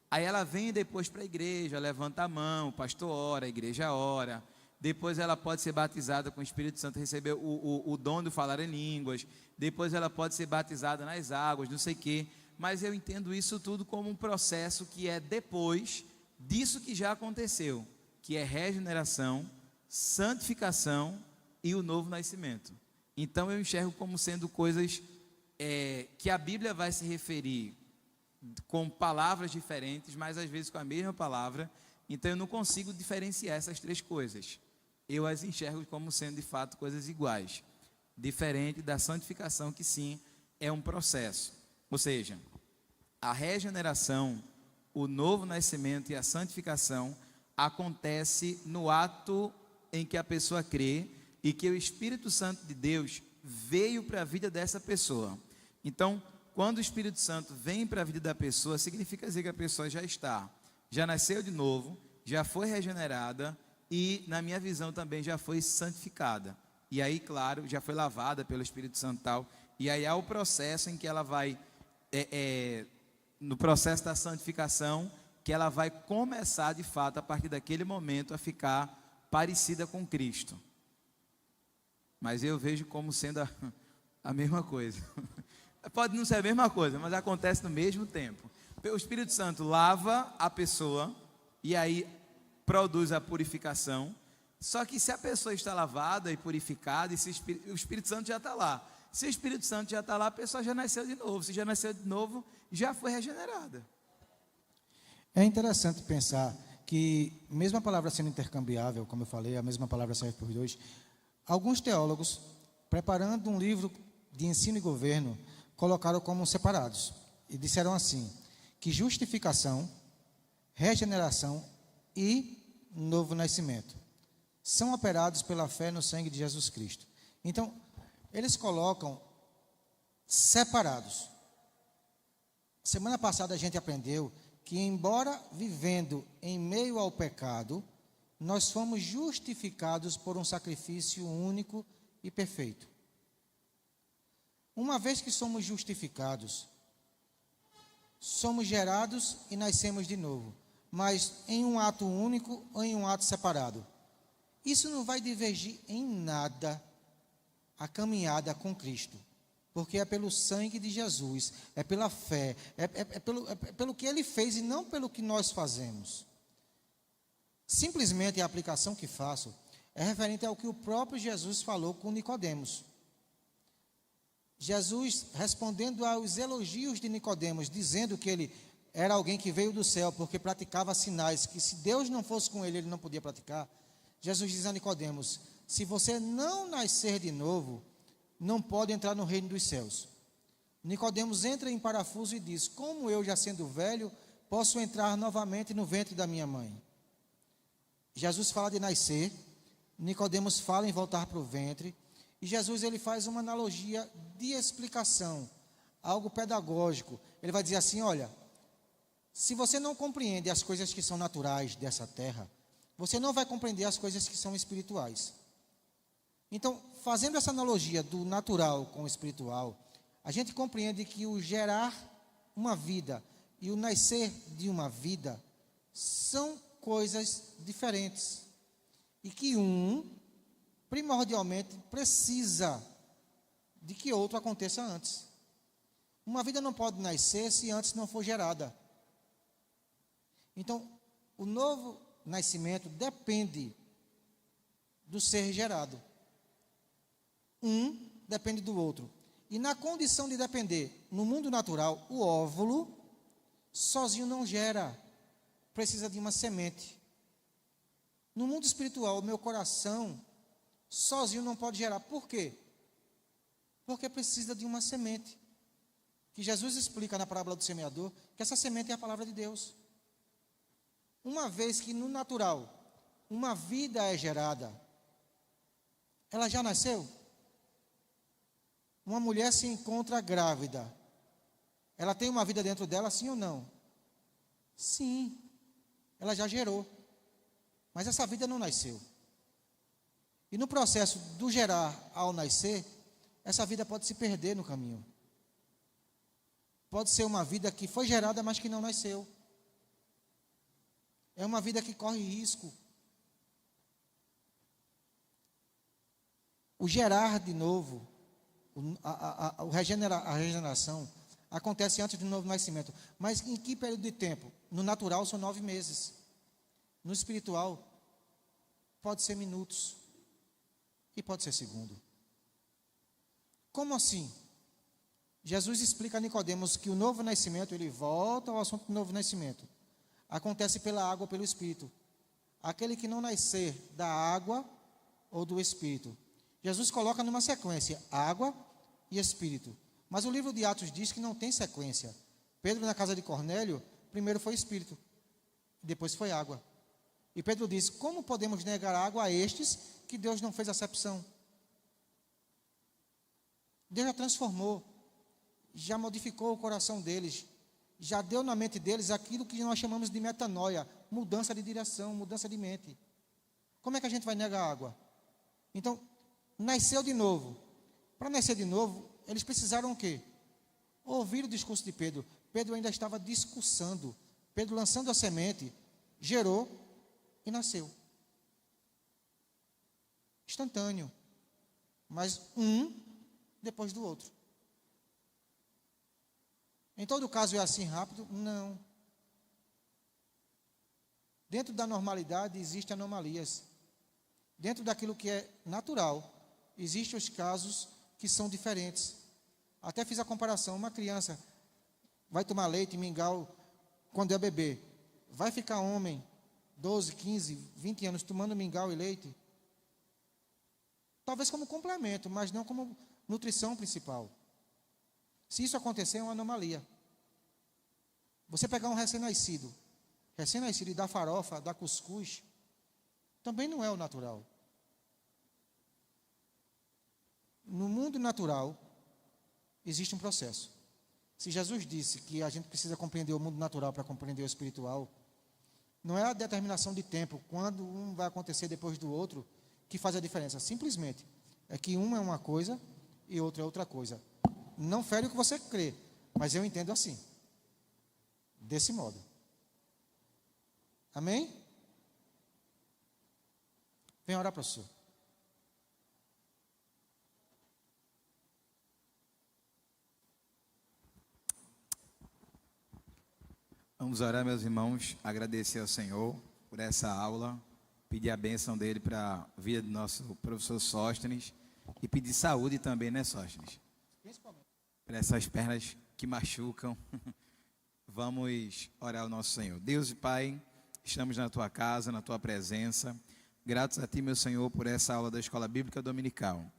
Speaker 5: Aí ela vem depois para a igreja, levanta a mão, o pastor ora, a igreja ora. Depois ela pode ser batizada com o Espírito Santo, receber o dom de falar em línguas. Depois ela pode ser batizada nas águas, não sei o quê. Mas eu entendo isso tudo como um processo que é depois disso que já aconteceu, que é regeneração, santificação e o novo nascimento. Então eu enxergo como sendo coisas que a Bíblia vai se referir com palavras diferentes, mas às vezes com a mesma palavra. Então eu não consigo diferenciar essas três coisas. Eu as enxergo como sendo de fato coisas iguais, diferente da santificação, que sim é um processo. Ou seja, a regeneração, o novo nascimento e a santificação acontece no ato em que a pessoa crê e que o Espírito Santo de Deus veio para a vida dessa pessoa. Então, quando o Espírito Santo vem para a vida da pessoa, significa dizer que a pessoa já nasceu de novo, já foi regenerada e, na minha visão, também já foi santificada. E aí, claro, já foi lavada pelo Espírito Santo tal. E aí há o processo em que ela vai, no processo da santificação, que ela vai começar, de fato, a partir daquele momento, a ficar parecida com Cristo. Mas eu vejo como sendo a mesma coisa. Pode não ser a mesma coisa, mas acontece no mesmo tempo. O Espírito Santo lava a pessoa e aí produz a purificação. Só que se a pessoa está lavada e purificada, o Espírito Santo já está lá. Se o Espírito Santo já está lá, a pessoa já nasceu de novo. Se já nasceu de novo, já foi regenerada.
Speaker 1: É interessante pensar que, mesmo a palavra sendo intercambiável, como eu falei, a mesma palavra serve por dois, alguns teólogos, preparando um livro de ensino e governo, colocaram como separados. E disseram assim, que justificação, regeneração e novo nascimento são operados pela fé no sangue de Jesus Cristo. Então, eles colocam separados. Semana passada a gente aprendeu que, embora vivendo em meio ao pecado, nós fomos justificados por um sacrifício único e perfeito. Uma vez que somos justificados, somos gerados e nascemos de novo, mas em um ato único ou em um ato separado. Isso não vai divergir em nada a caminhada com Cristo, porque é pelo sangue de Jesus, é pela fé, é pelo que Ele fez e não pelo que nós fazemos. Simplesmente a aplicação que faço é referente ao que o próprio Jesus falou com Nicodemos. Jesus, respondendo aos elogios de Nicodemos, dizendo que ele era alguém que veio do céu porque praticava sinais, que se Deus não fosse com ele, ele não podia praticar. Jesus diz a Nicodemos, se você não nascer de novo, não pode entrar no reino dos céus. Nicodemos entra em parafuso e diz, como eu, já sendo velho, posso entrar novamente no ventre da minha mãe? Jesus fala de nascer, Nicodemos fala em voltar para o ventre, e Jesus ele faz uma analogia de explicação, algo pedagógico. Ele vai dizer assim, olha, se você não compreende as coisas que são naturais dessa terra, você não vai compreender as coisas que são espirituais. Então, fazendo essa analogia do natural com o espiritual, a gente compreende que o gerar uma vida e o nascer de uma vida são coisas diferentes. E que um, primordialmente, precisa de que outro aconteça antes. Uma vida não pode nascer se antes não for gerada. Então, o novo nascimento depende do ser gerado. Um depende do outro. E na condição de depender, no mundo natural, o óvulo sozinho não gera, precisa de uma semente. No mundo espiritual, o meu coração sozinho não pode gerar. Por quê? Porque precisa de uma semente. Que Jesus explica na parábola do semeador, que essa semente é a palavra de Deus. Uma vez que no natural, uma vida é gerada, ela já nasceu? Uma mulher se encontra grávida, ela tem uma vida dentro dela, sim ou não? Sim, ela já gerou, mas essa vida não nasceu. E no processo do gerar ao nascer, essa vida pode se perder no caminho. Pode ser uma vida que foi gerada, mas que não nasceu. É uma vida que corre risco. O gerar de novo, a regeneração, acontece antes do novo nascimento. Mas em que período de tempo? No natural são 9 meses. No espiritual, pode ser minutos. E pode ser segundo. Como assim? Jesus explica a Nicodemos que o novo nascimento, ele volta ao assunto do novo nascimento. Acontece pela água ou pelo Espírito. Aquele que não nascer da água ou do Espírito. Jesus coloca numa sequência, água e Espírito. Mas o livro de Atos diz que não tem sequência. Pedro, na casa de Cornélio, primeiro foi Espírito, depois foi água. E Pedro diz, como podemos negar água a estes que Deus não fez acepção? Deus já transformou, já modificou o coração deles, já deu na mente deles aquilo que nós chamamos de metanoia, mudança de direção, mudança de mente. Como é que a gente vai negar água? Então, nasceu de novo. Para nascer de novo, eles precisaram o quê? Ouvir o discurso de Pedro. Pedro ainda estava discursando. Pedro, lançando a semente, gerou e nasceu. Instantâneo. Mas um depois do outro. Em todo caso é assim rápido? Não. Dentro da normalidade existem anomalias. Dentro daquilo que é natural, existem os casos que são diferentes. Até fiz a comparação, uma criança vai tomar leite, mingau, quando é bebê. Vai ficar homem, 12, 15, 20 anos, tomando mingau e leite? Talvez como complemento, mas não como nutrição principal. Se isso acontecer, é uma anomalia. Você pegar um recém-nascido e dar farofa, dar cuscuz, também não é o natural. No mundo natural, existe um processo. Se Jesus disse que a gente precisa compreender o mundo natural para compreender o espiritual, não é a determinação de tempo, quando um vai acontecer depois do outro, que faz a diferença. Simplesmente, é que um é uma coisa e outro é outra coisa. Não fere o que você crê, mas eu entendo assim. Desse modo. Amém? Venha orar para o Senhor.
Speaker 5: Vamos orar, meus irmãos, agradecer ao Senhor por essa aula, pedir a bênção dele para a vida do nosso professor Sóstenes e pedir saúde também, né, Sóstenes? Para essas pernas que machucam. Vamos orar ao nosso Senhor. Deus e Pai, estamos na Tua casa, na Tua presença. Gratos a Ti, meu Senhor, por essa aula da Escola Bíblica Dominical.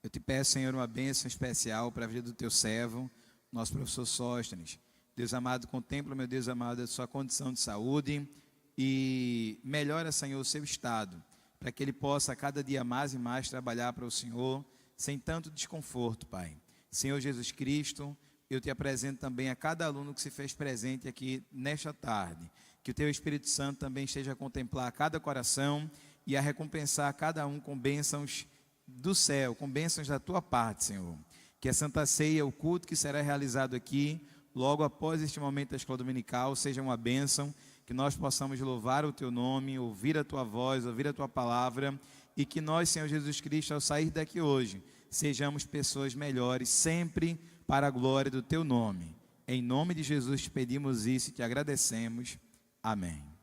Speaker 5: Eu te peço, Senhor, uma bênção especial para a vida do Teu servo, nosso professor Sóstenes. Deus amado, contempla, meu Deus amado, a sua condição de saúde e melhora, Senhor, o seu estado, para que ele possa cada dia mais e mais trabalhar para o Senhor, sem tanto desconforto, Pai. Senhor Jesus Cristo, eu te apresento também a cada aluno que se fez presente aqui nesta tarde. Que o Teu Espírito Santo também esteja a contemplar cada coração e a recompensar cada um com bênçãos do céu, com bênçãos da Tua parte, Senhor. Que a Santa Ceia, o culto que será realizado aqui, logo após este momento da Escola Dominical, seja uma bênção, que nós possamos louvar o Teu nome, ouvir a Tua voz, ouvir a Tua palavra, e que nós, Senhor Jesus Cristo, ao sair daqui hoje, sejamos pessoas melhores, sempre para a glória do Teu nome. Em nome de Jesus te pedimos isso e te agradecemos. Amém.